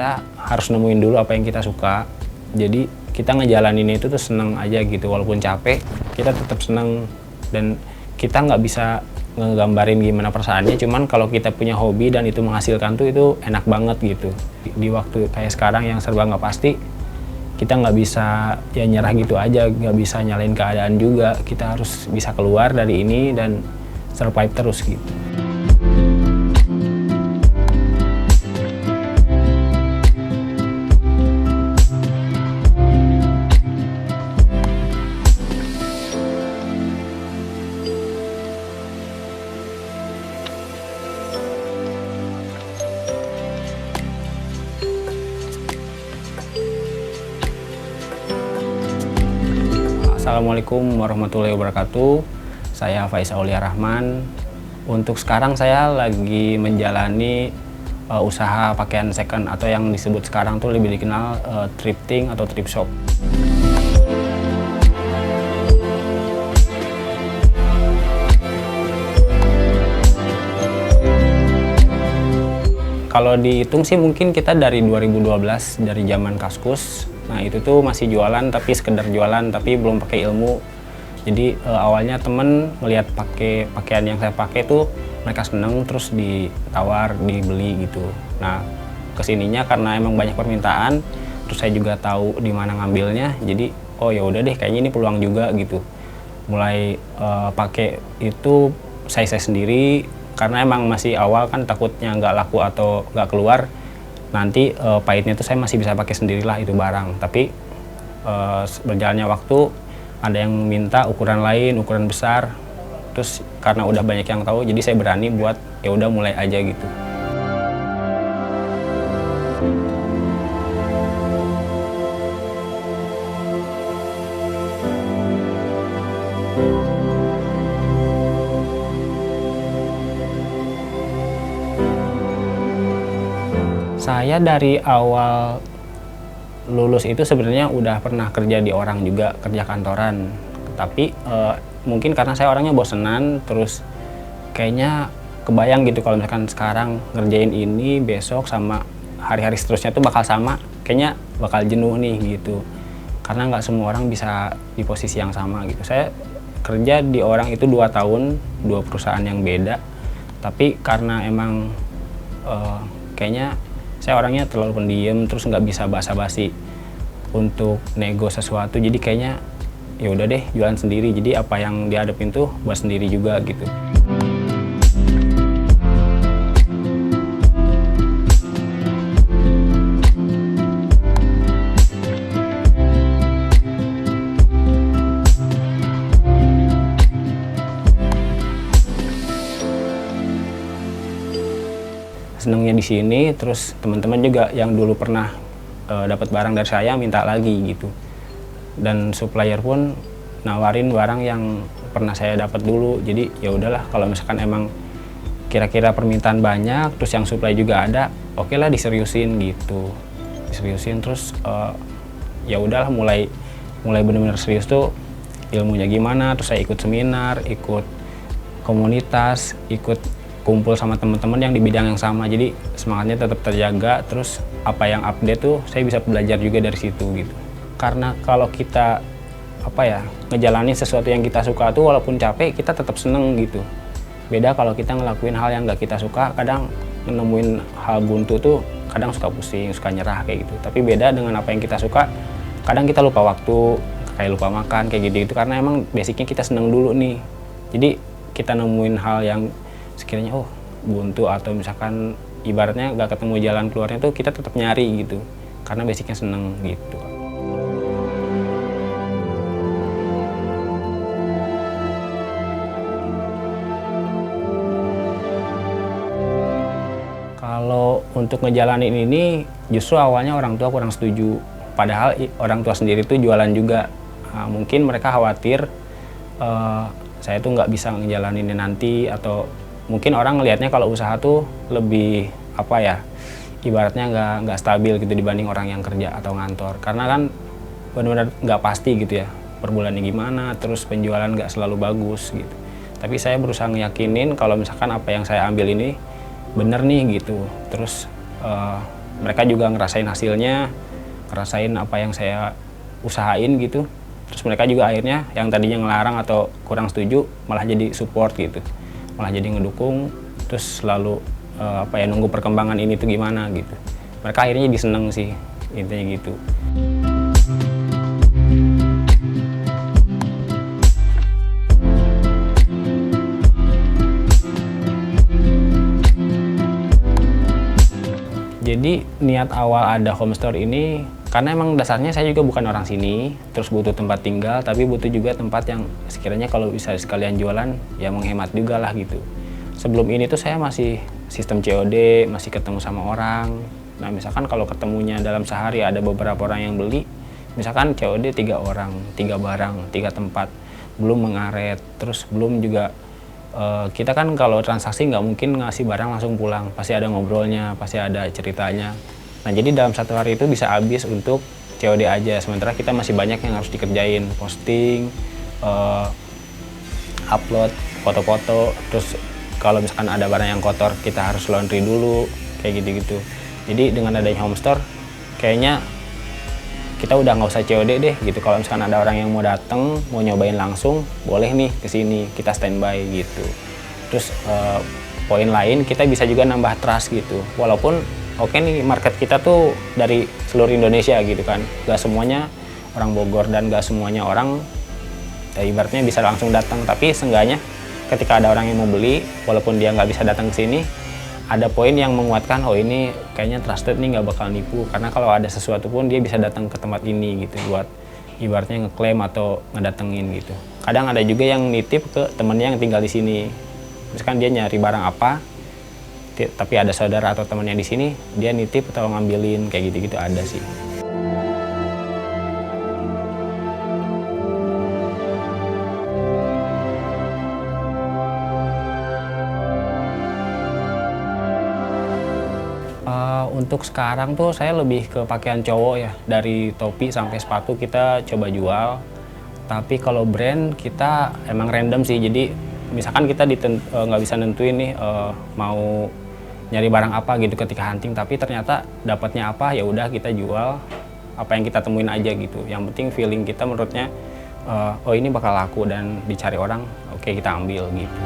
kita harus nemuin dulu apa yang kita suka. Jadi kita ngejalanin itu tuh seneng aja gitu, walaupun capek kita tetap seneng. Dan kita nggak bisa ngegambarin gimana perasaannya, cuman kalau kita punya hobi dan itu menghasilkan tuh itu enak banget gitu. Di waktu kayak sekarang yang serba nggak pasti, kita nggak bisa ya nyerah gitu aja, nggak bisa nyalain keadaan juga. Kita harus bisa keluar dari ini dan survive terus gitu. Assalamualaikum warahmatullahi wabarakatuh. Saya Faiz Aulia Rahman. Untuk sekarang saya lagi menjalani usaha pakaian second atau yang disebut sekarang tuh lebih dikenal thrifting atau thrift shop. Kalau dihitung sih mungkin kita dari 2012, dari zaman Kaskus. Nah itu tuh masih jualan, tapi sekedar jualan, tapi belum pakai ilmu. Jadi awalnya temen melihat pakaian yang saya pakai tuh mereka seneng, terus ditawar, dibeli gitu. Nah kesininya karena emang banyak permintaan, terus saya juga tahu di mana ngambilnya. Jadi oh ya udah deh, kayaknya ini peluang juga gitu. Mulai pakai itu saya sendiri, karena emang masih awal kan, takutnya nggak laku atau nggak keluar. Nanti pahitnya tuh saya masih bisa pakai sendirilah itu barang. Tapi berjalannya waktu ada yang minta ukuran lain, ukuran besar. Terus karena udah banyak yang tahu, jadi saya berani buat ya udah mulai aja gitu. Saya dari awal lulus itu sebenarnya udah pernah kerja di orang juga, kerja kantoran. Tapi mungkin karena saya orangnya bosenan, terus kayaknya kebayang gitu kalau misalkan sekarang ngerjain ini, besok sama hari-hari seterusnya tuh bakal sama. Kayaknya bakal jenuh nih gitu. Karena nggak semua orang bisa di posisi yang sama gitu. Saya kerja di orang itu 2 tahun, 2 perusahaan yang beda. Tapi karena emang kayaknya saya orangnya terlalu pendiam, terus nggak bisa basa-basi untuk nego sesuatu. Jadi kayaknya ya udah deh jualan sendiri. Jadi apa yang dihadapin tuh buat sendiri juga gitu. Senangnya di sini, terus teman-teman juga yang dulu pernah dapat barang dari saya minta lagi gitu. Dan supplier pun nawarin barang yang pernah saya dapat dulu. Jadi ya udahlah, kalau misalkan emang kira-kira permintaan banyak, terus yang supply juga ada, oke lah diseriusin gitu. Diseriusin terus ya udahlah, mulai benar-benar serius tuh ilmunya gimana. Terus saya ikut seminar, ikut komunitas, ikut kumpul sama teman-teman yang di bidang yang sama, jadi semangatnya tetap terjaga. Terus apa yang update tuh saya bisa belajar juga dari situ gitu. Karena kalau kita ngejalanin sesuatu yang kita suka tuh walaupun capek kita tetap seneng gitu. Beda kalau kita ngelakuin hal yang nggak kita suka, kadang nemuin hal buntu tuh kadang suka pusing, suka nyerah kayak gitu. Tapi beda dengan apa yang kita suka, kadang kita lupa waktu, kayak lupa makan kayak gitu karena emang basicnya kita seneng dulu nih. Jadi kita nemuin hal yang sekiranya buntu atau misalkan ibaratnya nggak ketemu jalan keluarnya tuh kita tetap nyari gitu karena basicnya seneng gitu. Kalau untuk ngejalanin ini justru awalnya orang tua kurang setuju, padahal orang tua sendiri tuh jualan juga. Nah, mungkin mereka khawatir saya tuh nggak bisa ngejalaninnya nanti, atau mungkin orang ngelihatnya kalau usaha tuh lebih ibaratnya nggak stabil gitu dibanding orang yang kerja atau ngantor, karena kan benar-benar nggak pasti gitu ya per bulannya gimana, terus penjualan nggak selalu bagus gitu. Tapi saya berusaha ngeyakinin kalau misalkan apa yang saya ambil ini bener nih gitu, terus mereka juga ngerasain hasilnya, ngerasain apa yang saya usahain gitu. Terus mereka juga akhirnya yang tadinya ngelarang atau kurang setuju malah jadi support gitu, malah jadi ngedukung, terus selalu nunggu perkembangan ini tuh gimana gitu. Mereka akhirnya jadi seneng sih, intinya gitu. Jadi niat awal ada home store ini karena emang dasarnya saya juga bukan orang sini, terus butuh tempat tinggal, tapi butuh juga tempat yang sekiranya kalau bisa sekalian jualan ya menghemat juga lah gitu. Sebelum ini tuh saya masih sistem COD, masih ketemu sama orang. Nah misalkan kalau ketemunya dalam sehari ada beberapa orang yang beli, misalkan COD 3 orang, 3 barang, 3 tempat, belum mengaret, terus belum juga kita kan kalau transaksi nggak mungkin ngasih barang langsung pulang, pasti ada ngobrolnya, pasti ada ceritanya. Nah jadi dalam satu hari itu bisa habis untuk COD aja, sementara kita masih banyak yang harus dikerjain, posting, upload foto-foto, terus kalau misalkan ada barang yang kotor kita harus laundry dulu, kayak gitu-gitu. Jadi dengan adanya home store, kayaknya kita udah nggak usah COD deh gitu. Kalau misalkan ada orang yang mau datang, mau nyobain langsung, boleh nih ke sini, kita standby gitu. Terus poin lain, kita bisa juga nambah trust gitu. Walaupun oke nih market kita tuh dari seluruh Indonesia gitu kan, nggak semuanya orang Bogor dan nggak semuanya orang ibaratnya bisa langsung datang. Tapi seenggaknya ketika ada orang yang mau beli, walaupun dia nggak bisa datang ke sini, ada poin yang menguatkan, oh ini kayaknya trusted nih, nggak bakal nipu, karena kalau ada sesuatu pun dia bisa datang ke tempat ini gitu buat ibaratnya ngeklaim atau ngedatengin gitu. Kadang ada juga yang nitip ke temennya yang tinggal di sini, misalkan dia nyari barang apa, tapi ada saudara atau temennya di sini, dia nitip atau ngambilin, kayak gitu-gitu ada sih. Untuk sekarang tuh saya lebih ke pakaian cowok ya, dari topi sampai sepatu kita coba jual. Tapi kalau brand kita emang random sih, jadi misalkan kita nggak bisa nentuin nih mau nyari barang apa gitu ketika hunting, tapi ternyata dapatnya apa ya udah kita jual apa yang kita temuin aja gitu. Yang penting feeling kita menurutnya oh ini bakal laku dan dicari orang, oke kita ambil gitu.